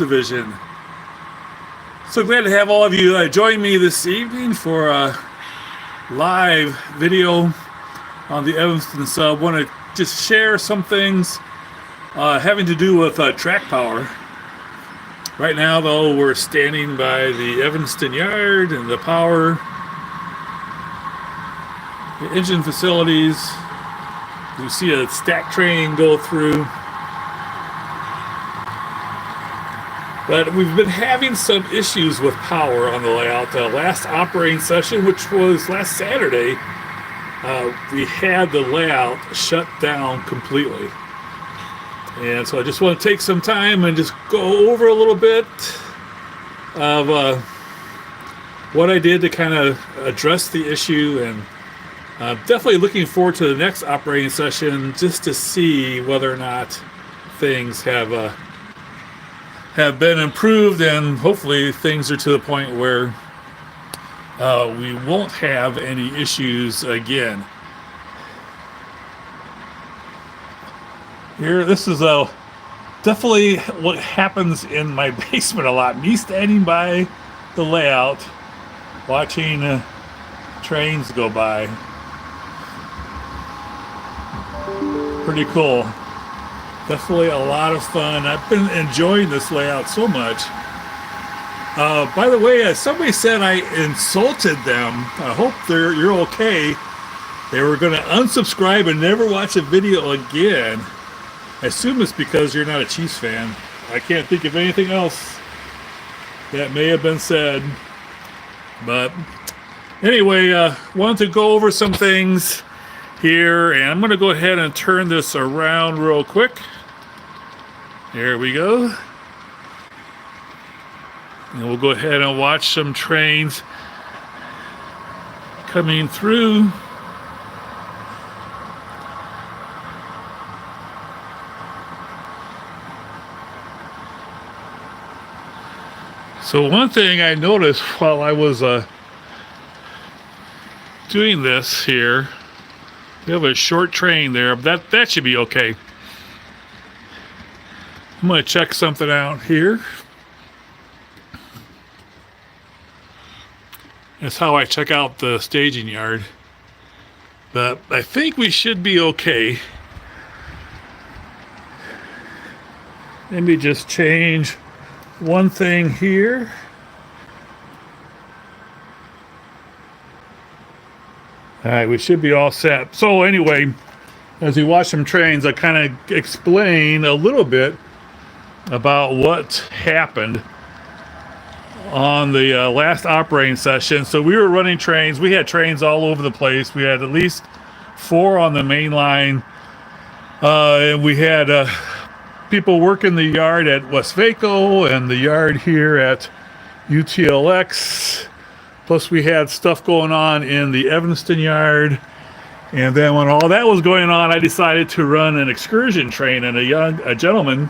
Division. So glad to have all of you join me this evening for a live video on the Evanston sub. Want to just share some things having to do with track power. Right now, though, we're standing by the Evanston yard and the power, the engine facilities. You see a stack train go through. But we've been having some issues with power on the layout. The last operating session, which was last Saturday, we had the layout shut down completely. And so I just want to take some time and just go over a little bit of what I did to kind of address the issue, and definitely looking forward to the next operating session just to see whether or not things have been improved, and hopefully things are to the point where we won't have any issues again. Here, this is definitely what happens in my basement a lot. Me standing by the layout, watching trains go by. Pretty cool. Definitely a lot of fun. I've been enjoying this layout so much. By the way, somebody said I insulted them. I hope you're okay. They were going to unsubscribe and never watch a video again. I assume it's because you're not a Chiefs fan. I can't think of anything else that may have been said. But anyway, wanted to go over some things here, and I'm going to go ahead and turn this around real quick. There we go. And we'll go ahead and watch some trains coming through. So one thing I noticed while I was doing this here, we have a short train there. That should be okay. I'm going to check something out here. That's how I check out the staging yard. But I think we should be okay. Let me just change one thing here. All right, we should be all set. So anyway, as we watch some trains, I kind of explain a little bit about what happened on the last operating session. So we were running trains. We had trains all over the place. We had at least 4 on the main line. And we had people working the yard at Westvaco and the yard here at UTLX. Plus we had stuff going on in the Evanston yard. And then when all that was going on, I decided to run an excursion train, and a gentleman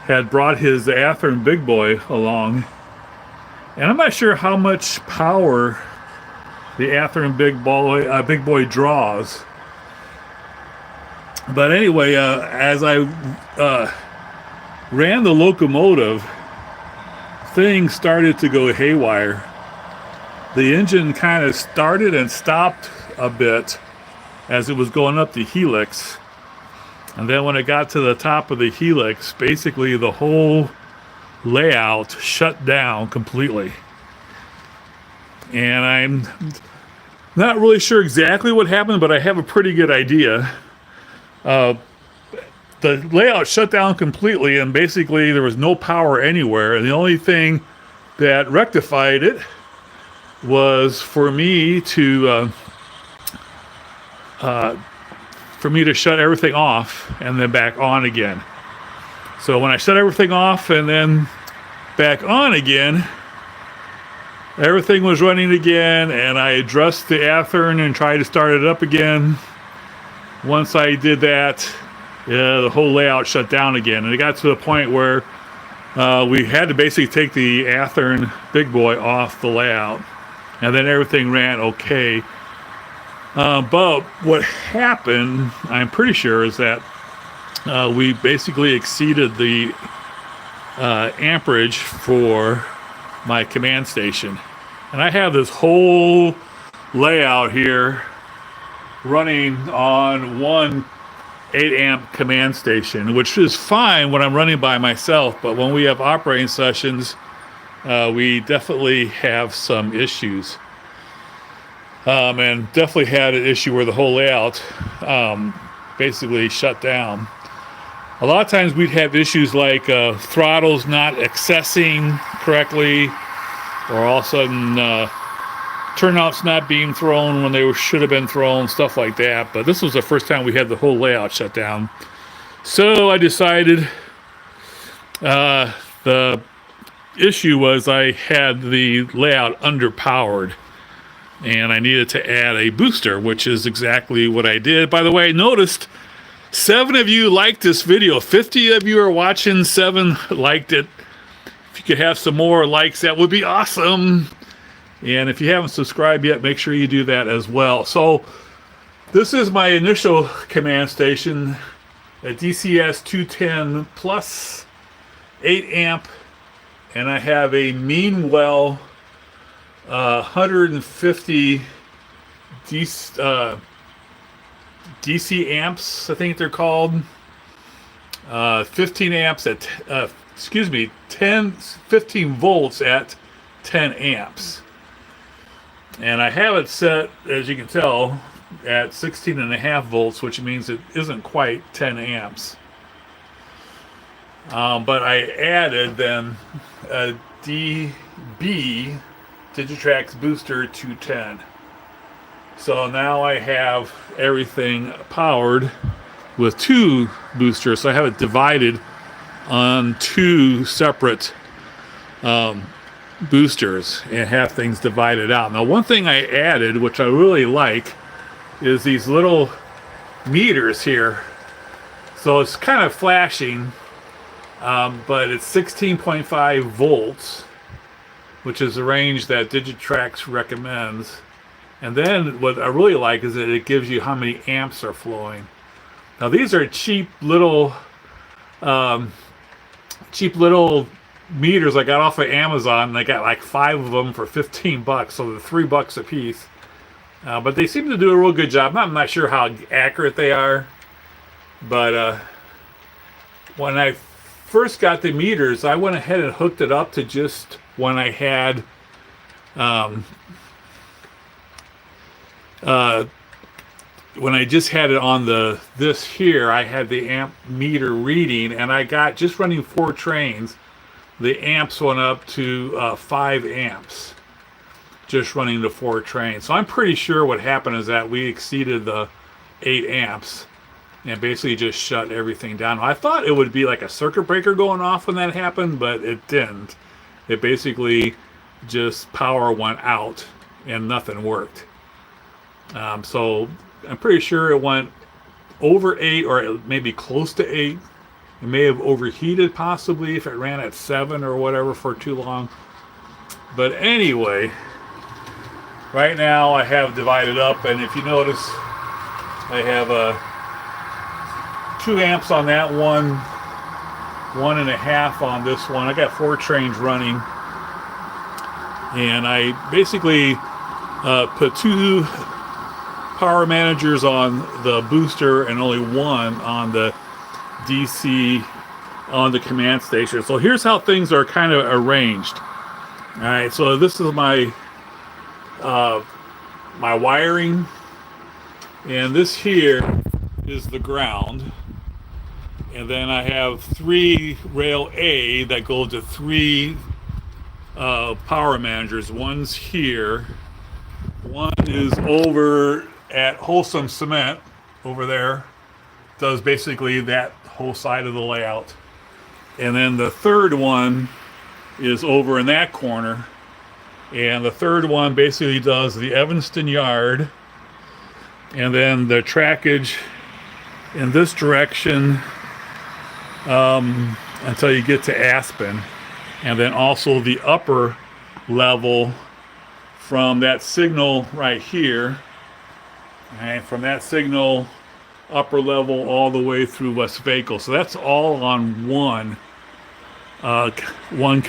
had brought his Athearn Big Boy along. And I'm not sure how much power the Athearn Big Boy draws. But anyway, as I ran the locomotive, things started to go haywire. The engine kind of started and stopped a bit as it was going up the helix. And then when it got to the top of the helix, basically the whole layout shut down completely. And I'm not really sure exactly what happened, but I have a pretty good idea. The layout shut down completely, and basically there was no power anywhere. And the only thing that rectified it was for me to shut everything off and then back on again. So when I shut everything off and then back on again, everything was running again, and I addressed the Athearn and tried to start it up again. Once I did that, the whole layout shut down again, and it got to the point where we had to basically take the Athearn Big Boy off the layout, and then everything ran okay. But what happened, I'm pretty sure, is that we basically exceeded the amperage for my command station. And I have this whole layout here running on one 8 amp command station, which is fine when I'm running by myself, but when we have operating sessions, we definitely have some issues. And definitely had an issue where the whole layout basically shut down. A lot of times we'd have issues like throttles not accessing correctly, or all of a sudden turnouts not being thrown when they should have been thrown, stuff like that. But this was the first time we had the whole layout shut down. So I decided the issue was I had the layout underpowered, and I needed to add a booster, which is exactly what I did. By the way, I noticed 7 of you liked this video. 50 of you are watching, 7 liked it. If you could have some more likes, that would be awesome. And if you haven't subscribed yet, make sure you do that as well. So this is my initial command station, a DCS 210 plus 8 amp, and I have a Meanwell 150 DC amps, I think they're called. 15 amps at, 15 volts at 10 amps. And I have it set, as you can tell, at 16.5 volts, which means it isn't quite 10 amps. But I added then a DB Digitrax booster 210. So now I have everything powered with 2 boosters. So I have it divided on 2 separate boosters and have things divided out. Now, one thing I added, which I really like, is these little meters here. So it's kind of flashing, but it's 16.5 volts, which is the range that Digitrax recommends. And then what I really like is that it gives you how many amps are flowing. Now these are cheap little meters I got off of Amazon, and I got like 5 of them for 15 bucks, so they're $3 a piece. But they seem to do a real good job. I'm not sure how accurate they are, but when I first got the meters, I went ahead and hooked it up to just when I had when I just had it on this here, I had the amp meter reading, and I got, just running 4 trains, the amps went up to 5 amps, just running the 4 trains. So I'm pretty sure what happened is that we exceeded the 8 amps and basically just shut everything down. I thought it would be like a circuit breaker going off when that happened, but it didn't. It basically just power went out and nothing worked. So I'm pretty sure it went over 8, or maybe close to 8. It may have overheated possibly if it ran at 7 or whatever for too long. But anyway, right now I have divided up, and if you notice, I have 2 amps on that one, 1.5 on this one. I got 4 trains running, and I basically put 2 power managers on the booster and only 1 on the DC on the command station. So here's how things are kind of arranged. All right, so this is my my wiring, and this here is the ground, and then I have 3 rail A that go to 3 power managers. One's here, one is over at Wholesome Cement over there, does basically that whole side of the layout, and then the third one is over in that corner, and the third one basically does the Evanston yard, and then the trackage in this direction until you get to Aspen, and then also the upper level from that signal right here, and from that signal upper level all the way through West Vaco. So that's all on one one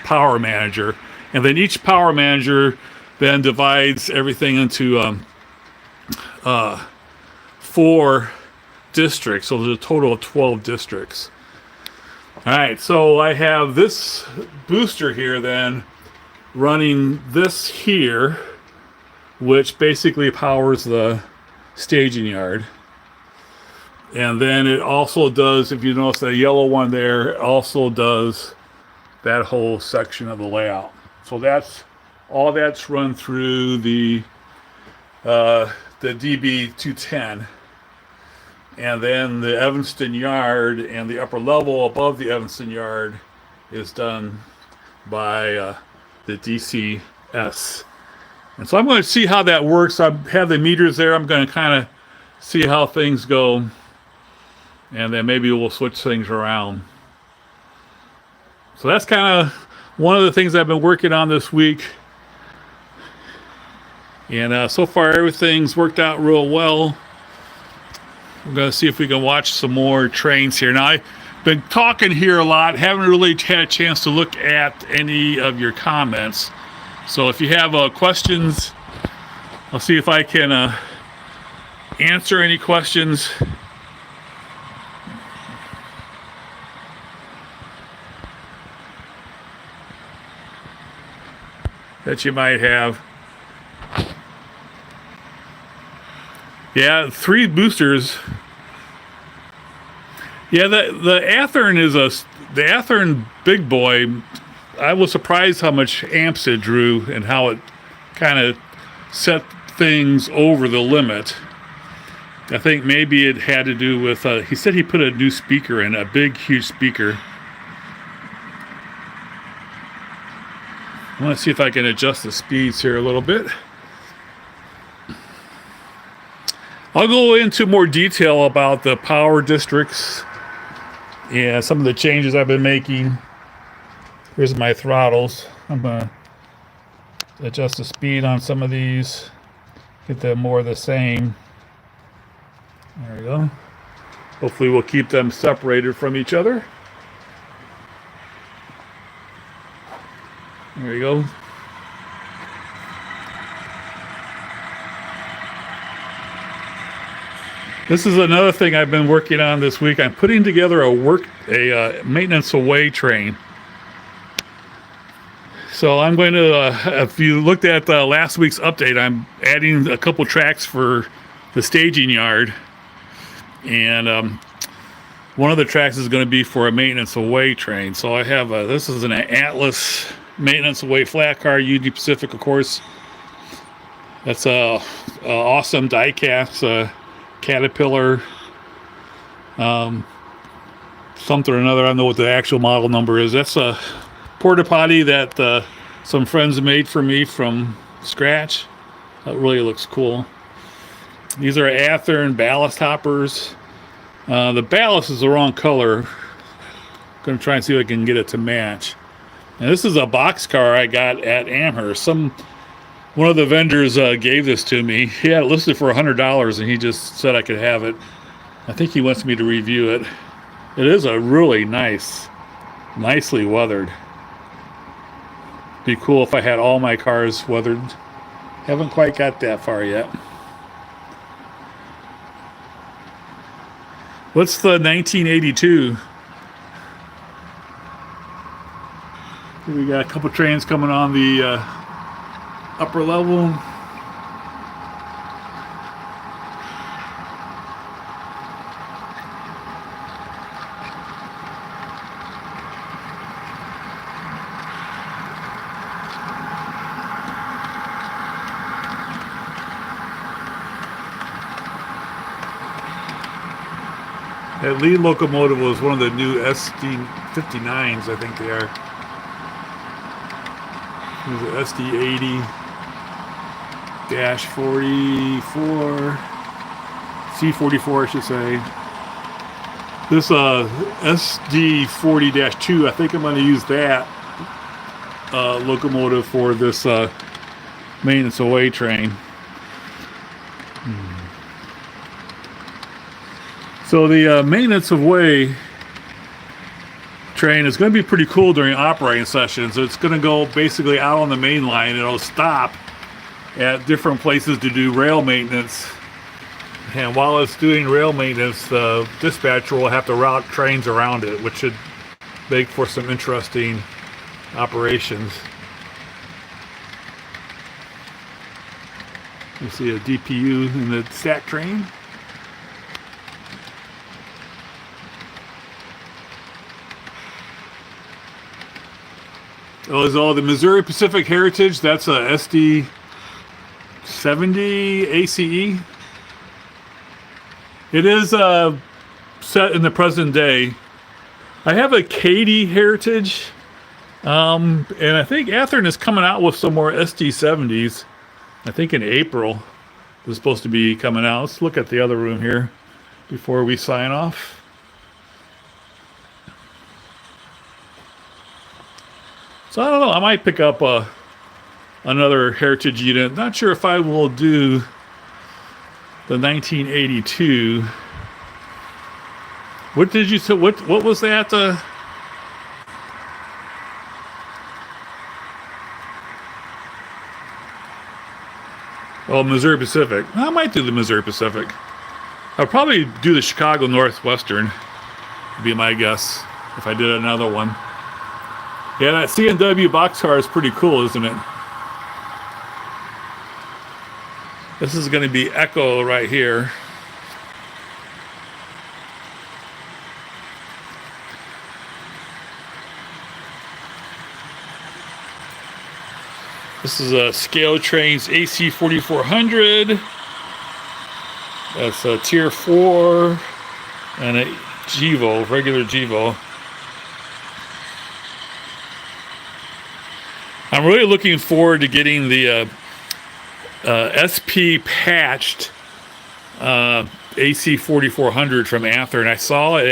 power manager, and then each power manager then divides everything into 4 districts. So there's a total of 12 districts. All right, so I have this booster here then running this here, which basically powers the staging yard. And then it also does, if you notice the yellow one there, it also does that whole section of the layout. So that's all that's run through the DB210. And then the Evanston yard and the upper level above the Evanston yard is done by the DCS. And so I'm going to see how that works. I have the meters there. I'm going to kind of see how things go. And then maybe we'll switch things around. So that's kind of one of the things I've been working on this week. And so far everything's worked out real well. We're going to see if we can watch some more trains here. Now, I've been talking here a lot. Haven't really had a chance to look at any of your comments. So if you have questions, I'll see if I can answer any questions. That you might have. Yeah, 3 boosters. Yeah, the Athearn is the Athearn big boy. I was surprised how much amps it drew and how it kind of set things over the limit. I think maybe it had to do with, he said he put a new speaker in, a big, huge speaker. I want to see if I can adjust the speeds here a little bit. I'll go into more detail about the power districts and some of the changes I've been making. Here's my throttles. I'm going to adjust the speed on some of these, get them more the same. There we go. Hopefully we'll keep them separated from each other. There you go. This is another thing I've been working on this week. I'm putting together a maintenance away train. So I'm going to, if you looked at last week's update, I'm adding a couple tracks for the staging yard. And one of the tracks is going to be for a maintenance away train. So I have, this is an Atlas maintenance away flat car, Union Pacific, of course. That's a awesome die-cast Caterpillar, something or another. I don't know what the actual model number is. That's a porta potty that some friends made for me from scratch. That really looks cool. These are Athearn ballast hoppers. The ballast is the wrong color. I'm going to try and see if I can get it to match. And this is a box car I got at Amherst. One of the vendors gave this to me. He had it listed for $100, and he just said I could have it. I think he wants me to review it. It is a really nicely weathered. Be cool if I had all my cars weathered. Haven't quite got that far yet. What's the 1982? We got a couple trains coming on the upper level. That lead locomotive was one of the new SD59s, I think they are. SD80-44, C44 I should say. This SD40-2, I think I'm going to use that locomotive for this maintenance away train. So the maintenance away train is going to be pretty cool during operating sessions. It's going to go basically out on the main line. It'll stop at different places to do rail maintenance. And while it's doing rail maintenance, the dispatcher will have to route trains around it, which should make for some interesting operations. You see a DPU in the stack train. Oh, is all the Missouri Pacific Heritage? That's a SD70 ACE. It is set in the present day. I have a Katy Heritage, and I think Athearn is coming out with some more SD70s. I think in April it's supposed to be coming out. Let's look at the other room here before we sign off. So I don't know, I might pick up another Heritage unit. Not sure if I will do the 1982. What did you say? What was that? Oh, Missouri Pacific. I might do the Missouri Pacific. I'll probably do the Chicago Northwestern, would be my guess, if I did another one. Yeah, that C&W boxcar is pretty cool, isn't it? This is going to be Echo right here. This is a Scale Trains AC 4400. That's a Tier 4 and a Gevo, regular Gevo. I'm really looking forward to getting the SP patched AC 4400 from Athearn. I saw it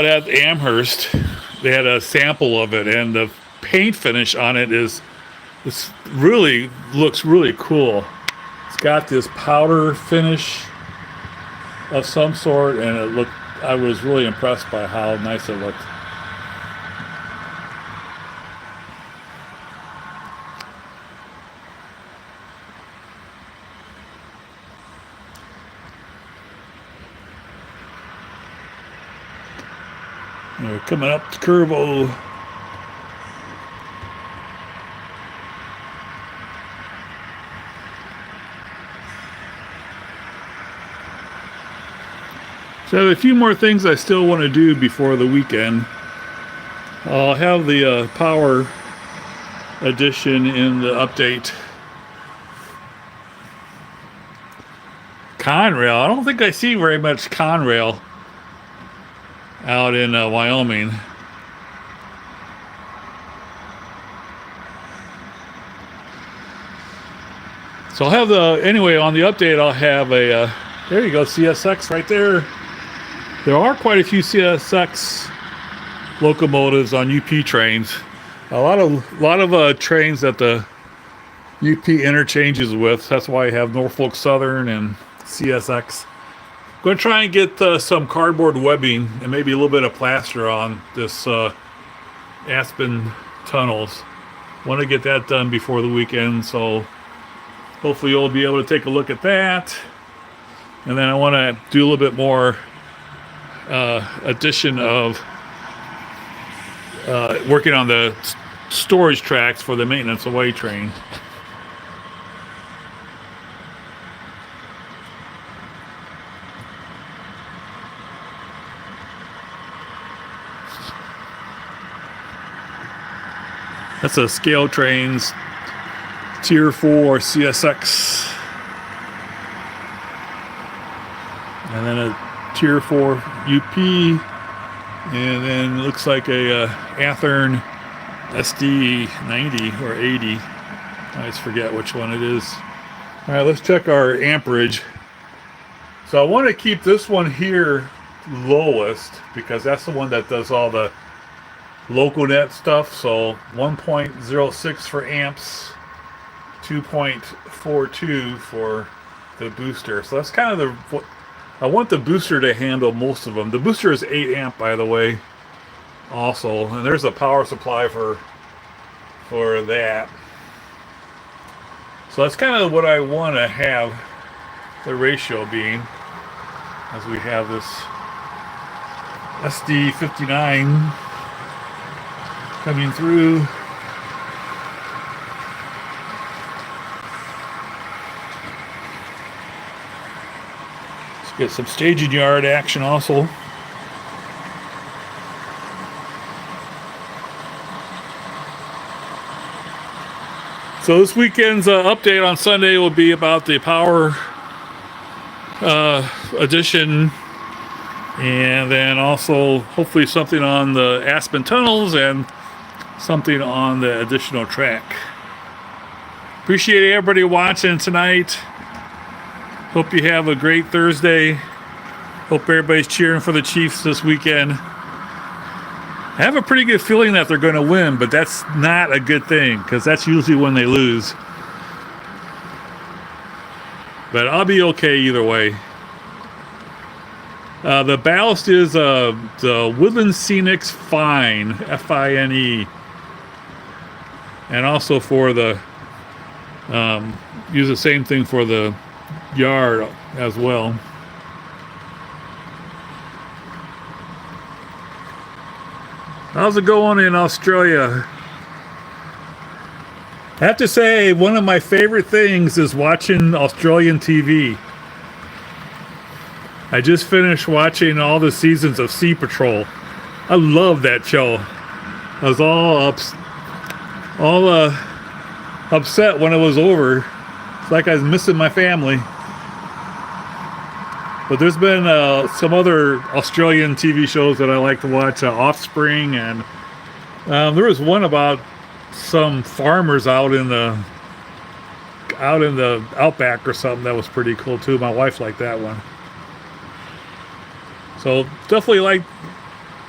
at Amherst. They had a sample of it, and the paint finish on it looks really cool. It's got this powder finish of some sort, and I was really impressed by how nice it looked. We're coming up to Curvo. So I have a few more things I still want to do before the weekend. I'll have the power edition in the update. Conrail. I don't think I see very much Conrail out in Wyoming. So I'll have anyway, on the update, I'll have a, there you go, CSX right there. There are quite a few CSX locomotives on UP trains. A lot of trains that the UP interchanges with. That's why I have Norfolk Southern and CSX. I'm going to try and get some cardboard webbing and maybe a little bit of plaster on this Aspen tunnels. Want to get that done before the weekend, so hopefully you'll be able to take a look at that. And then I want to do a little bit more addition of working on the storage tracks for the maintenance away train. That's a Scale Trains Tier 4 CSX. And then a Tier 4 UP. And then it looks like a Athearn SD90 or 80. I always forget which one it is. All right, let's check our amperage. So I want to keep this one here lowest because that's the one that does all the LocalNet stuff. So 1.06 for amps, 2.42 for the booster. So that's kind of I want the booster to handle most of them. The booster is 8 amp, by the way, also, and there's a power supply for that. So that's kind of what I want to have the ratio being, as we have this SD59 coming through. Let's get some staging yard action also. So this weekend's update on Sunday will be about the power addition, and then also hopefully something on the Aspen tunnels and something on the additional track. Appreciate everybody watching tonight. Hope you have a great Thursday. Hope everybody's cheering for the Chiefs this weekend. I have a pretty good feeling that they're going to win, but that's not a good thing because that's usually when they lose. But I'll be okay either way. The ballast is the Woodland Scenics Fine, Fine. And also for the, use the same thing for the yard as well. How's it going in Australia? I have to say, one of my favorite things is watching Australian TV. I just finished watching all the seasons of Sea Patrol. I love that show. I was all upset when it was over. It's like I was missing my family. But there's been some other Australian TV shows that I like to watch, Offspring, and there was one about some farmers out in the outback or something that was pretty cool too. My wife liked that one. So definitely like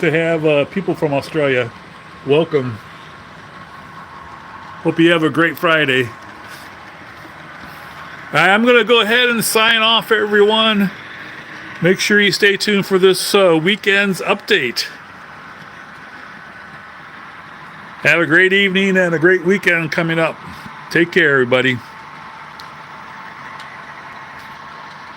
to have people from Australia. Welcome. Hope you have a great Friday. I'm going to go ahead and sign off, everyone. Make sure you stay tuned for this weekend's update. Have a great evening and a great weekend coming up. Take care, everybody.